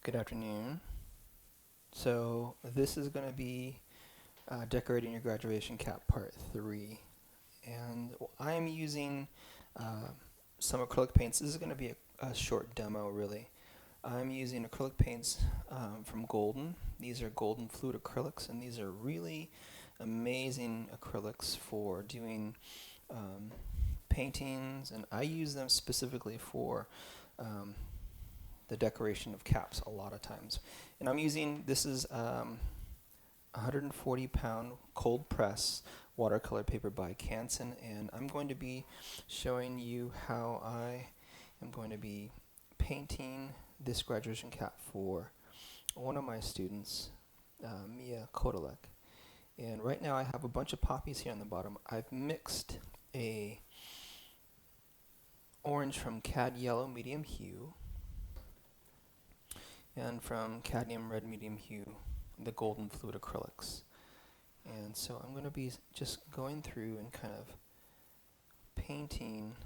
Good afternoon. So this is going to be decorating your graduation cap part 3. And I am using some acrylic paints. This is going to be a short demo really. I'm using acrylic paints from Golden. These are Golden Fluid acrylics, and these are really amazing acrylics for doing paintings, and I use them specifically for the decoration of caps a lot of times. And I'm using, this is 140 pound cold press watercolor paper by Canson, and I'm going to be showing you how I am going to be painting this graduation cap for one of my students, Mia Kodalek. And right now I have a bunch of poppies here on the bottom. I've mixed a orange from Cad Yellow Medium Hue and from Cadmium Red Medium Hue, the Golden Fluid acrylics. And so I'm going to be just going through and kind of painting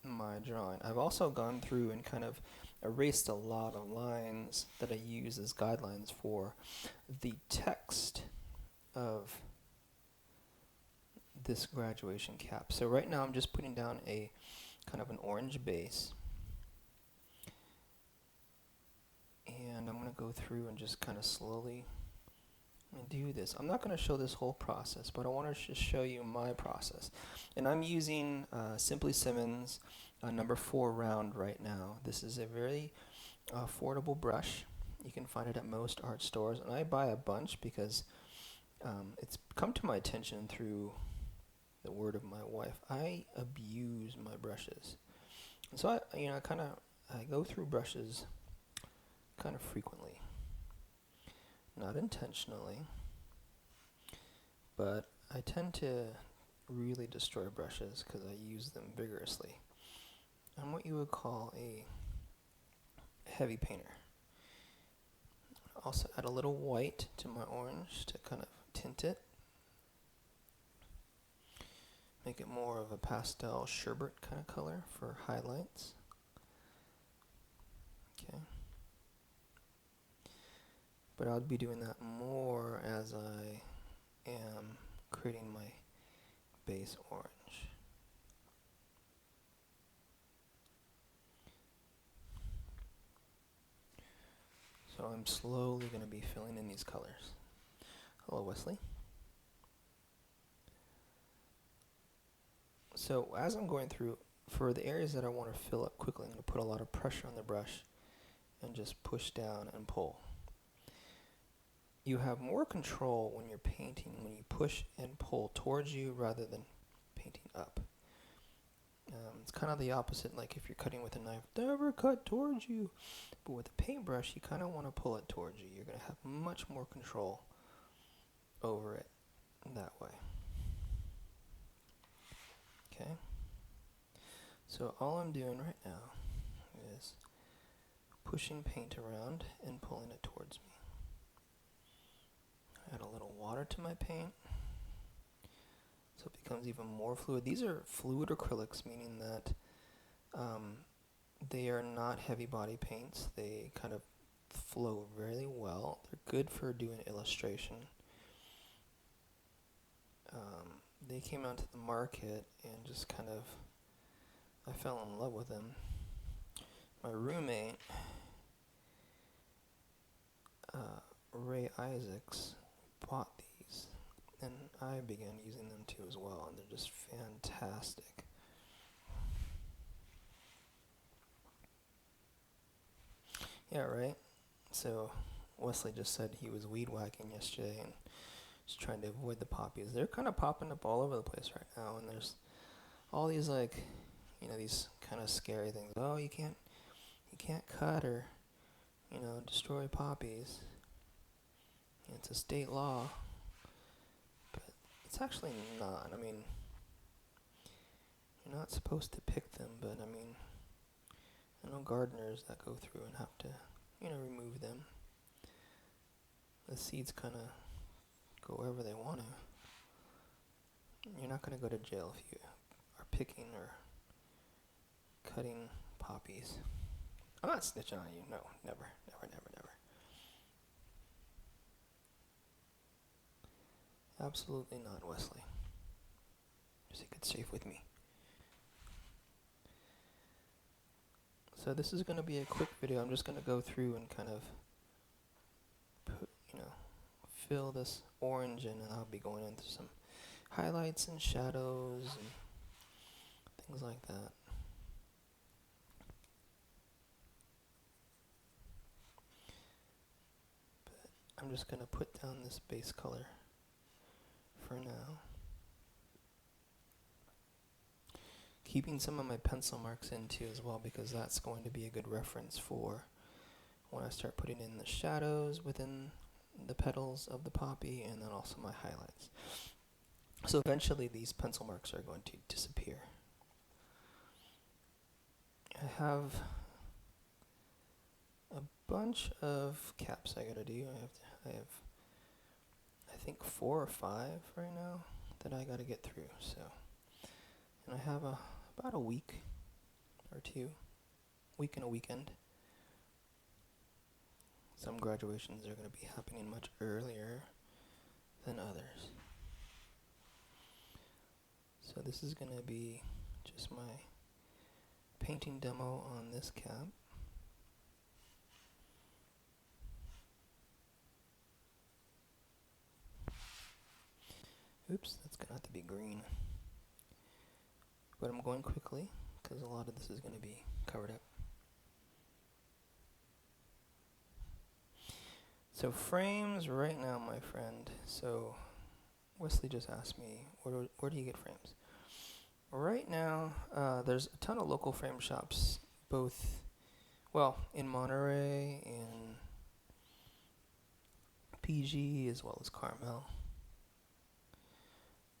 my drawing. I've also gone through and kind of erased a lot of lines that I use as guidelines for the text of this graduation cap. So right now I'm just putting down a kind of an orange base, and I'm going to go through and just kind of slowly do this. I'm not going to show this whole process, but I want to just show you my process. And I'm using Simply Simmons number 4 round right now. This is a very affordable brush. You can find it at most art stores, and I buy a bunch because it's come to my attention through the word of my wife. I abuse my brushes, and so I go through brushes kind of frequently. Not intentionally, but I tend to really destroy brushes because I use them vigorously. I'm what you would call a heavy painter. Also add a little white to my orange to kind of tint it. Make it more of a pastel sherbet kind of color for highlights. Okay. But I'll be doing that more as I am creating my base orange. So I'm slowly going to be filling in these colors. Hello, Wesley. So as I'm going through, for the areas that I want to fill up quickly, I'm going to put a lot of pressure on the brush and just push down and pull. You have more control when you're painting when you push and pull towards you rather than painting up. It's kind of the opposite, like if you're cutting with a knife, never cut towards you. But with a paintbrush, you kind of want to pull it towards you. You're going to have much more control over it that way. Okay? So all I'm doing right now is pushing paint around and pulling it towards me. Add a little water to my paint so it becomes even more fluid. These are fluid acrylics, meaning that they are not heavy body paints. They kind of flow really well. They're good for doing illustration. They came out to the market and just kind of, I fell in love with them. My roommate, Ray Isaacs, bought these, and I began using them too as well, and they're just fantastic. Yeah, right? So Wesley just said he was weed whacking yesterday and just trying to avoid the poppies. They're kind of popping up all over the place right now, and there's all these these kind of scary things. Oh, you can't cut or destroy poppies. It's a state law, but it's actually not. I mean, you're not supposed to pick them, but I mean, I know gardeners that go through and have to, remove them. The seeds kind of go wherever they want to. You're not going to go to jail if you are picking or cutting poppies. I'm not snitching on you. No, never, never, never, never. Absolutely not, Wesley. Just think it's safe with me. So this is going to be a quick video. I'm just going to go through and kind of put, fill this orange in, and I'll be going into some highlights and shadows and things like that. But I'm just going to put down this base color for now. Keeping some of my pencil marks in too as well, because that's going to be a good reference for when I start putting in the shadows within the petals of the poppy, and then also my highlights. So eventually these pencil marks are going to disappear. I have a bunch of caps I gotta do. I think 4 or 5 right now that I gotta get through. So, and I have about a week or 2, week and a weekend. Some graduations are going to be happening much earlier than others. So this is going to be just my painting demo on this cap. Oops, that's going to have to be green. But I'm going quickly because a lot of this is going to be covered up. So frames right now, my friend. So Wesley just asked me, where do you get frames? Right now, there's a ton of local frame shops, both, in Monterey, in PG, as well as Carmel.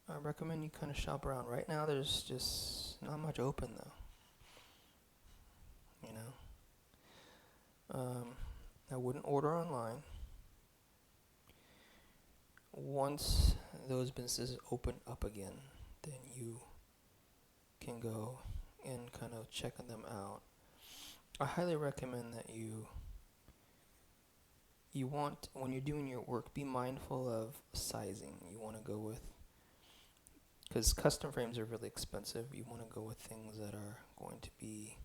I recommend you kind of shop around. Right now, there's just not much open, though. I wouldn't order online. Once those businesses open up again, then you can go and kind of check them out. I highly recommend that you want, when you're doing your work, be mindful of sizing. You want to go with, because custom frames are really expensive, you want to go with things that are going to be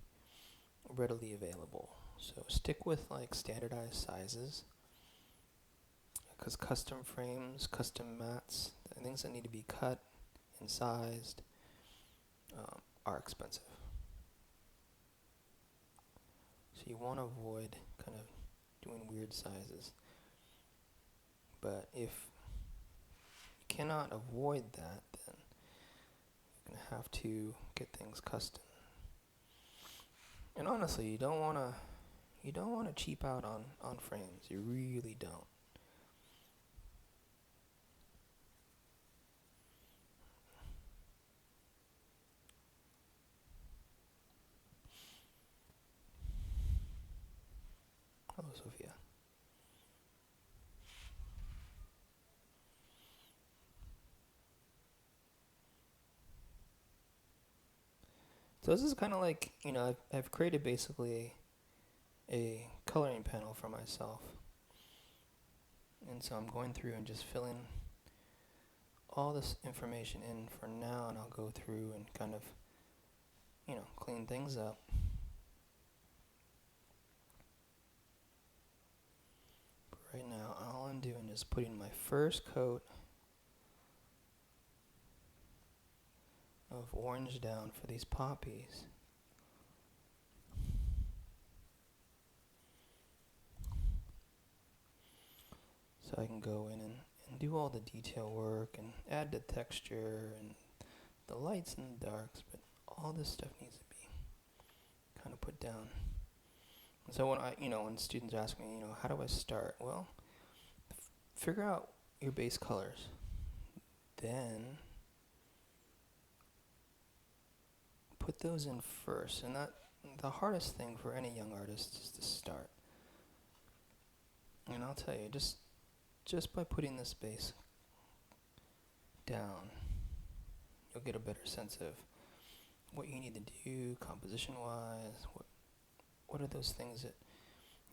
readily available. So stick with like standardized sizes, because custom frames, custom mats, things that need to be cut and sized are expensive. So you want to avoid kind of doing weird sizes. But if you cannot avoid that, then you're going to have to get things custom. And honestly, you don't want to cheap out on frames. You really don't. Hello, Sophia. So this is kind of like, I've created basically a coloring panel for myself. And so I'm going through and just filling all this information in for now, and I'll go through and kind of, clean things up. But right now, all I'm doing is putting my first coat of orange down for these poppies. So I can go in and do all the detail work and add the texture and the lights and the darks, but all this stuff needs to be kind of put down. And so when students ask me, how do I start? Well, figure out your base colors. Then put those in first, and the hardest thing for any young artist is to start. And I'll tell you, just by putting this base down, you'll get a better sense of what you need to do composition-wise. What are those things that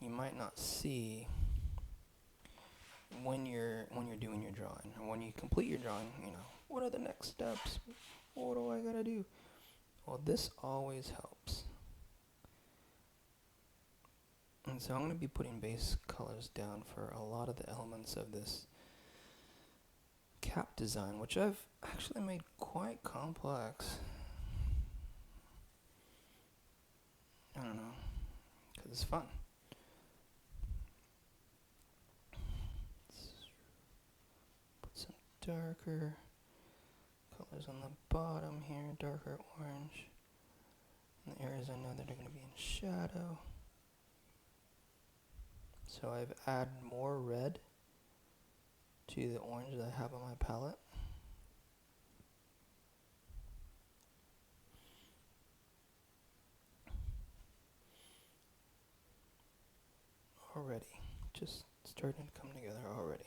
you might not see when you're doing your drawing, or when you complete your drawing, what are the next steps? What do I gotta do? Well, this always helps. And so I'm going to be putting base colors down for a lot of the elements of this cap design, which I've actually made quite complex. I don't know, because it's fun. Let's put some darker colors on the bottom here, darker orange. In the areas I know that are going to be in shadow. So I've added more red to the orange that I have on my palette. Already, just starting to come together already.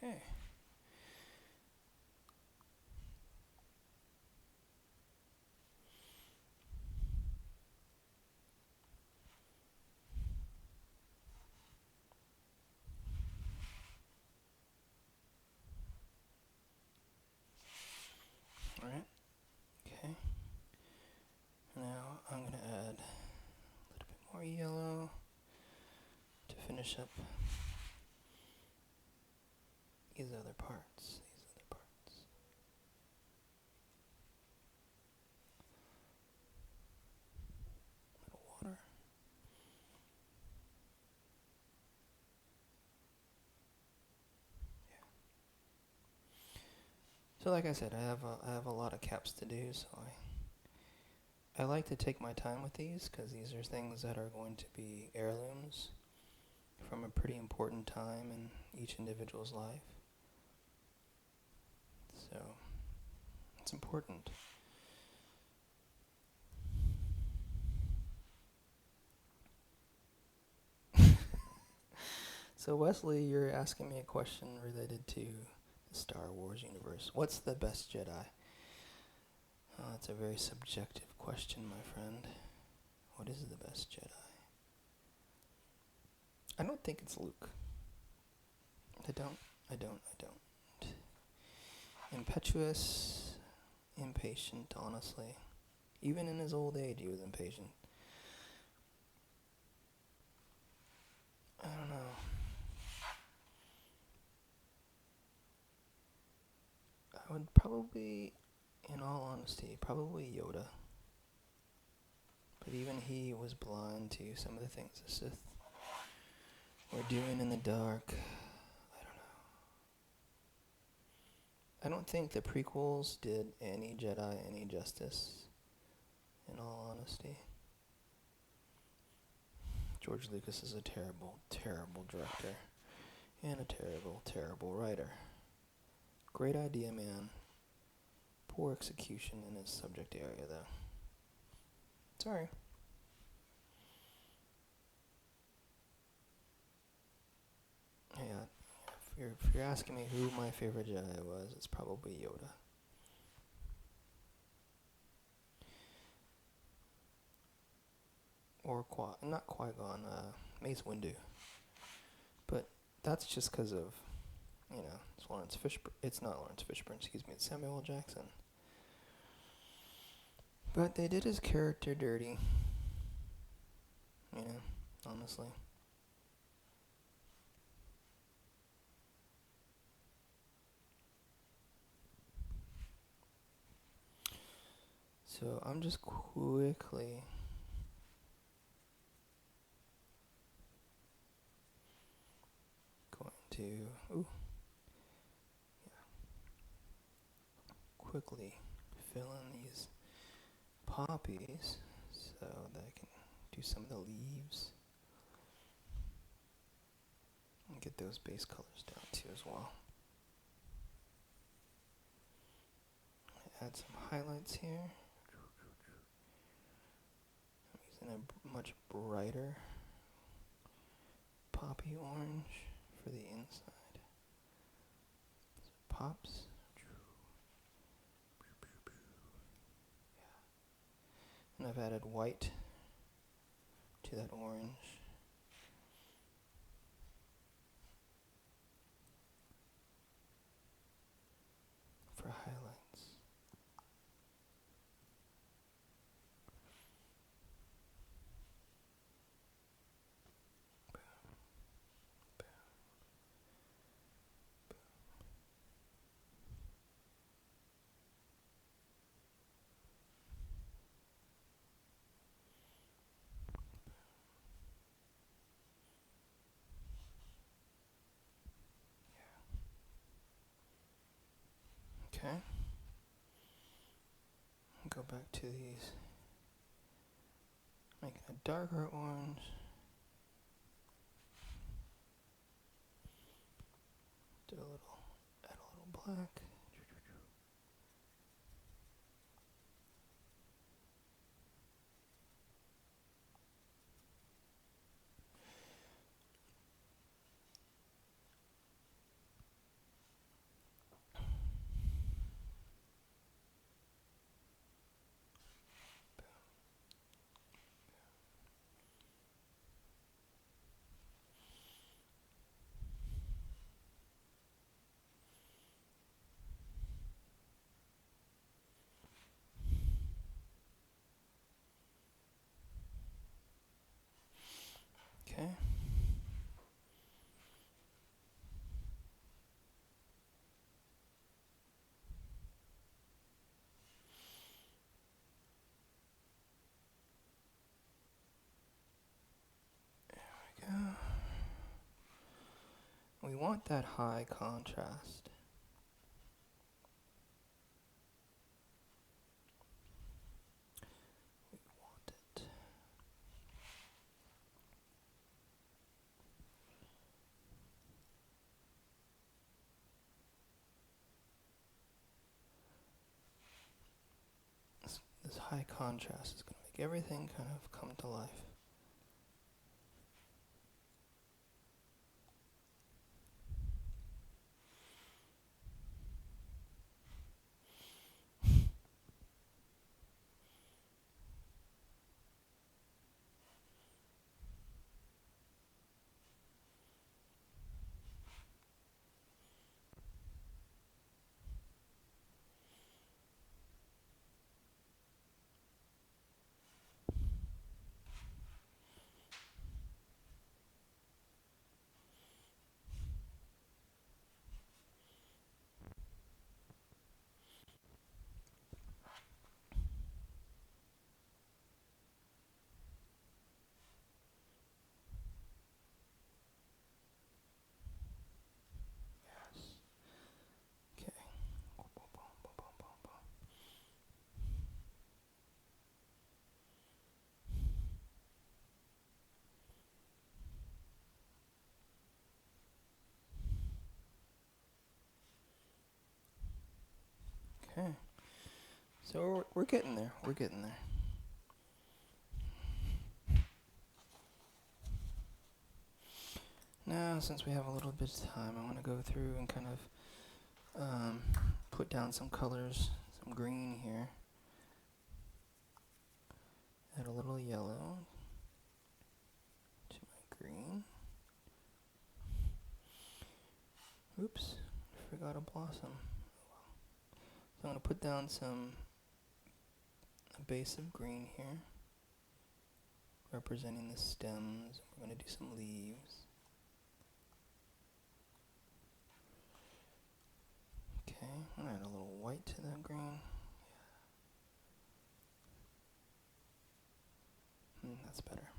Okay. Alright. Okay. Now I'm going to add a little bit more yellow to finish up these other parts. Little water. So like I said, I have a lot of caps to do, so I like to take my time with these, because these are things that are going to be heirlooms from a pretty important time in each individual's life. So it's important. So Wesley, you're asking me a question related to the Star Wars universe. What's the best Jedi? It's a very subjective question, my friend. What is the best Jedi? I don't think it's Luke. I don't. Impetuous, impatient, honestly. Even in his old age, he was impatient. I don't know. I would probably, in all honesty, probably Yoda. But even he was blind to some of the things the Sith were doing in the dark. I don't know. I don't think the prequels did any Jedi any justice, in all honesty. George Lucas is a terrible, terrible director. And a terrible, terrible writer. Great idea, man. Poor execution in his subject area, though. Sorry. Yeah, if you're asking me who my favorite Jedi was, it's probably Yoda. Or not Qui-Gon, Mace Windu. But that's just because of, it's Lawrence Fishburne. It's not Lawrence Fishburne, it's Samuel L. Jackson. But they did his character dirty. Honestly. So I'm just quickly going to quickly fill in these poppies so that I can do some of the leaves and get those base colors down too as well. Add some highlights here. I'm using a much brighter poppy orange for the inside. pops. And I've added white to that orange. For highlights. Okay. Go back to these. Making a darker orange. Add a little black. Okay. There we go. We want that high contrast. We want it. This high contrast is going to make everything kind of come to life. Okay. Okay. So we're getting there. We're getting there. Now, since we have a little bit of time, I want to go through and kind of put down some colors, some green here. Add a little yellow to my green. Oops, I forgot a blossom. So I'm going to put down a base of green here, representing the stems. We're going to do some leaves. Okay, I'm going to add a little white to that green. That's better.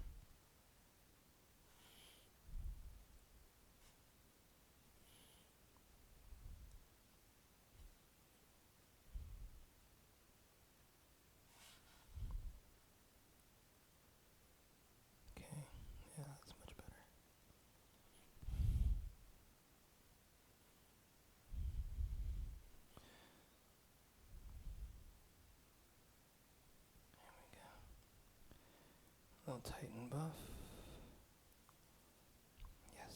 Okay, yeah, that's much better. There we go. A little tighten buff. Yes.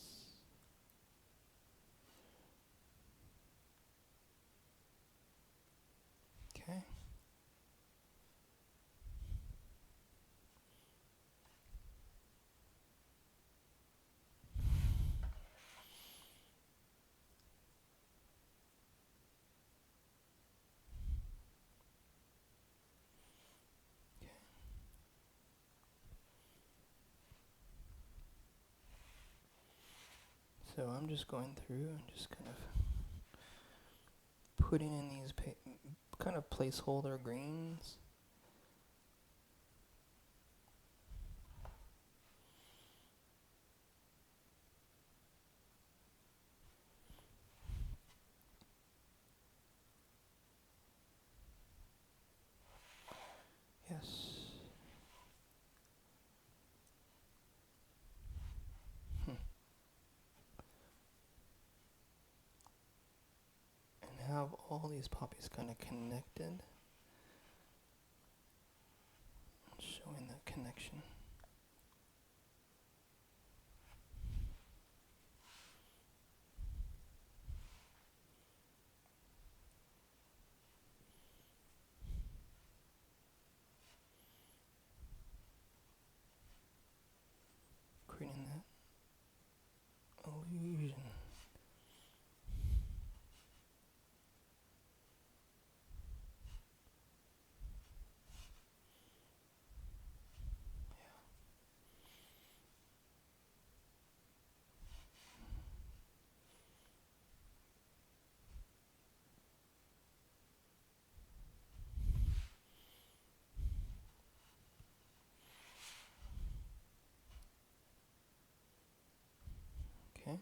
So I'm just going through and just kind of putting in these kind of placeholder greens. Yes. And have all these poppies kind of connected. Showing that connection. Creating that illusion. Okay.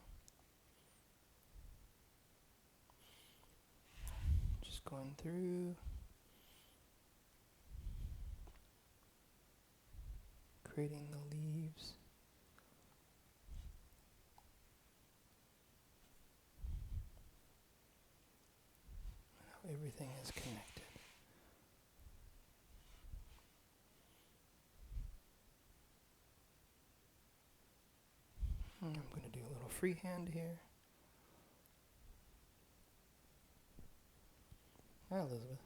Just going through. Creating the leaves. How everything is connected. And I'm going to do a little freehand here. Hi, Elizabeth.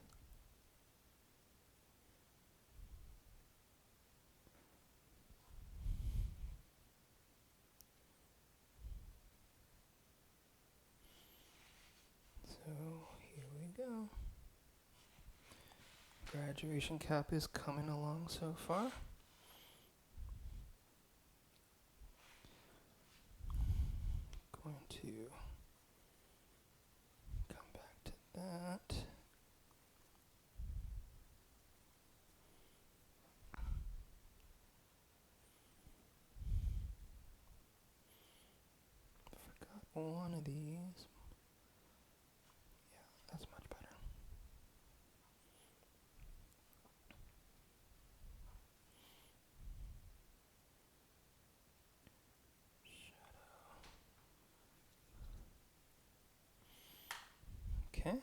So here we go. Graduation cap is coming along so far. Going to come back to that. Forgot one of these. Yeah, that's much better. Okay.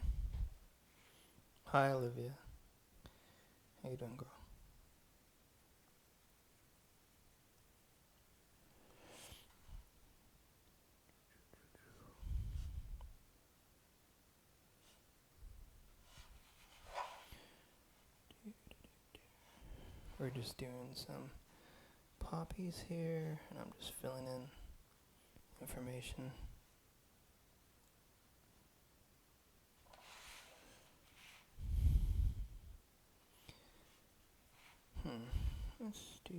Hi, Olivia. How you doing, girl? We're just doing some poppies here, and I'm just filling in information. Let's do...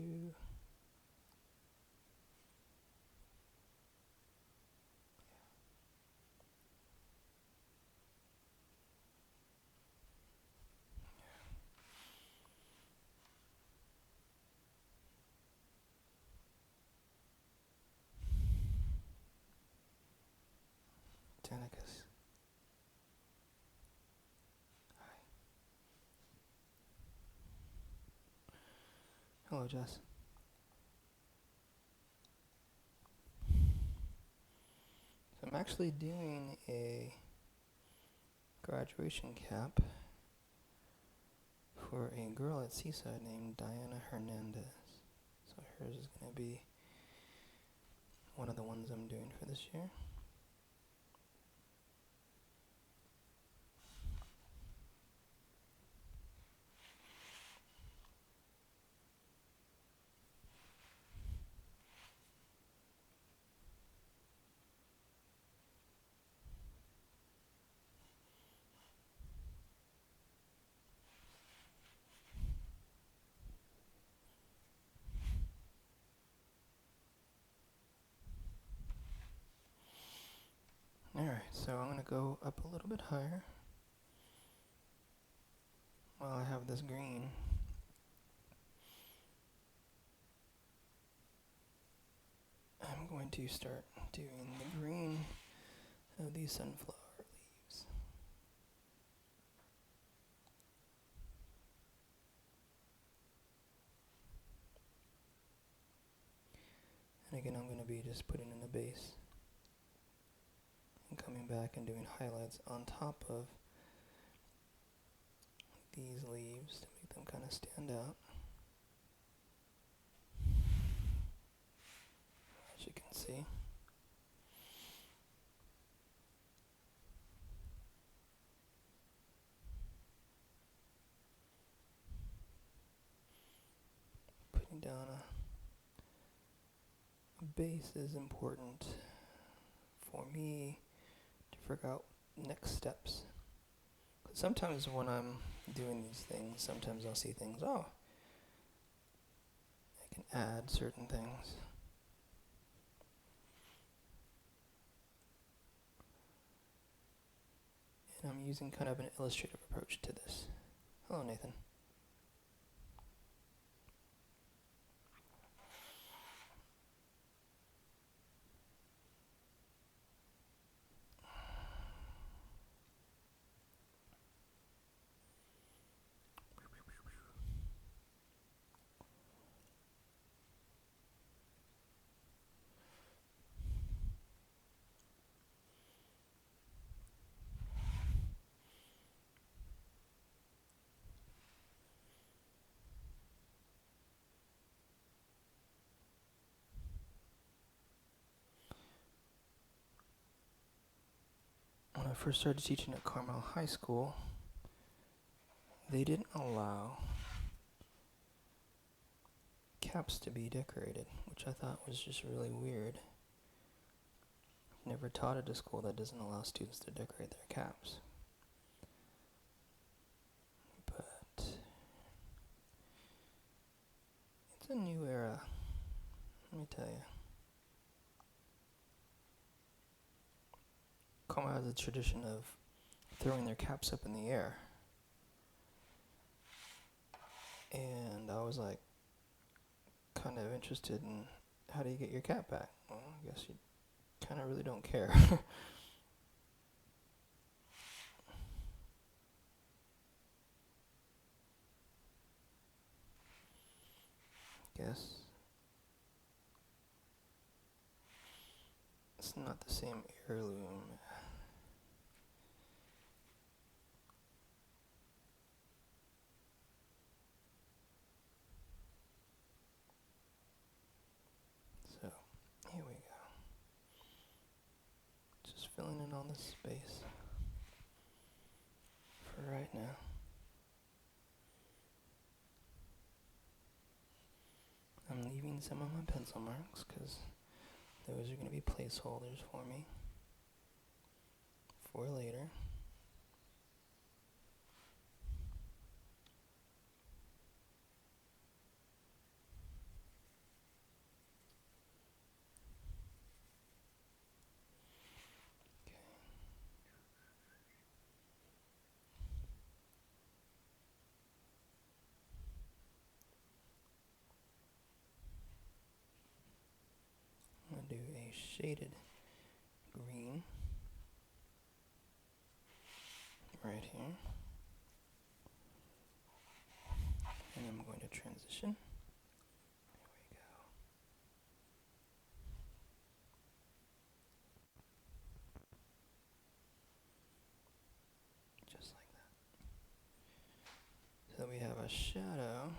Danicus. Hi. Hello, Jess. So I'm actually doing a graduation cap for a girl at Seaside named Diana Hernandez. So hers is going to be one of the ones I'm doing for this year. So I'm going to go up a little bit higher while I have this green. I'm going to start doing the green of these sunflower leaves. And again, I'm going to be just putting in the base and coming back and doing highlights on top of these leaves to make them kind of stand out. As you can see. Putting down a base is important for me to figure out next steps. 'Cause sometimes when I'm doing these things, sometimes I'll see things, oh, I can add certain things. And I'm using kind of an illustrative approach to this. Hello, Nathan. When I first started teaching at Carmel High School, they didn't allow caps to be decorated, which I thought was just really weird. I've never taught at a school that doesn't allow students to decorate their caps. But it's a new era, let me tell you. Carmel has a tradition of throwing their caps up in the air. And I was like, kind of interested in how do you get your cap back? Well, I guess you kind of really don't care. Guess it's not the same heirloom. So here we go. Just filling in all this space for right now. I'm leaving some of my pencil marks because those are going to be placeholders for me for later. I'm going to do a shaded green right here. And I'm going to transition. There we go. Just like that. So we have a shadow.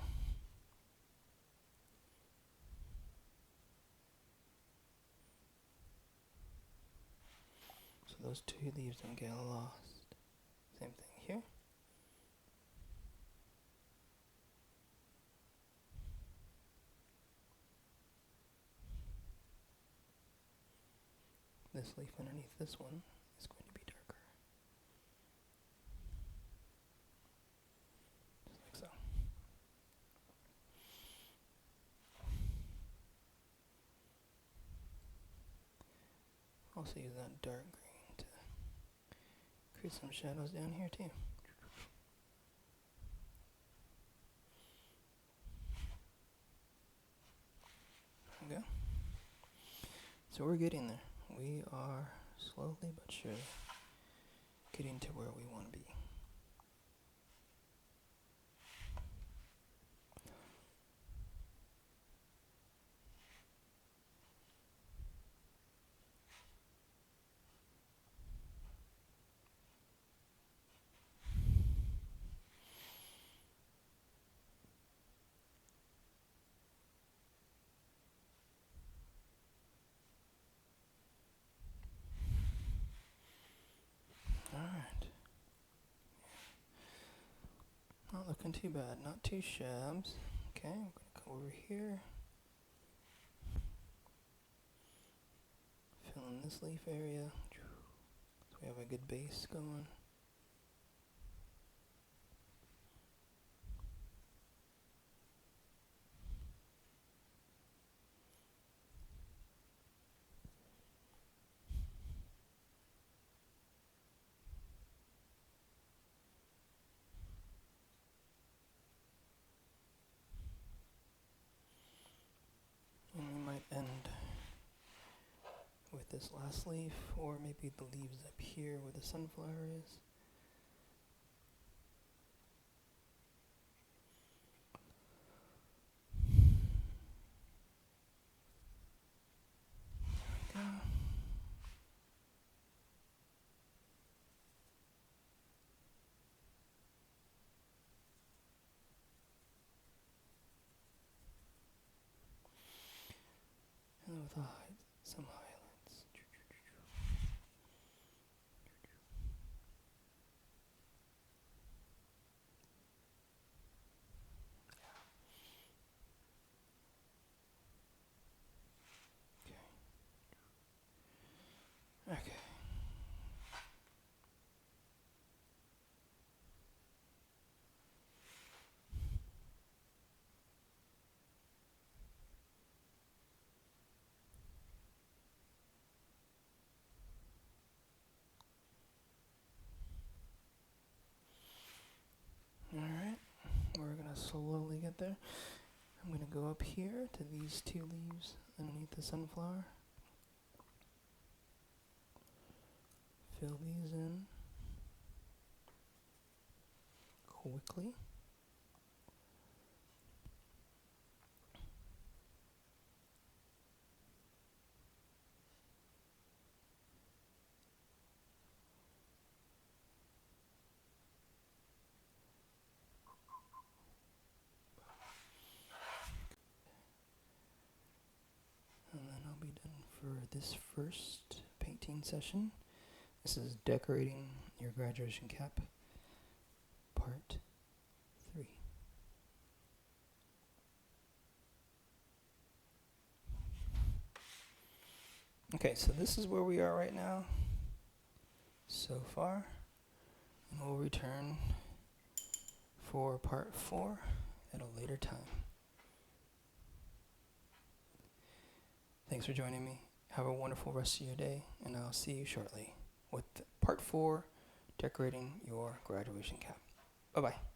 So those two leaves don't get lost. Same thing here. This leaf underneath this one is going to be darker. Just like so. Also use that dark green to Create some shadows down here too. There we go. So we're getting there. We are slowly but surely getting to where we want to be. Alright. Not looking too bad, not too shabs. Okay, I'm going to come over here. Fill in this leaf area. So we have a good base going. And we might end with this last leaf, or maybe the leaves up here where the sunflower is. Okay. And with some highlights. Okay. Alright, we're gonna slowly get there. I'm gonna go up here to these two leaves underneath the sunflower. Fill these in quickly. And then I'll be done for this first painting session. This is decorating your graduation cap, part 3. Okay, so this is where we are right now, so far, and we'll return for part 4 at a later time. Thanks for joining me. Have a wonderful rest of your day, and I'll see you shortly with part 4, decorating your graduation cap. Bye-bye.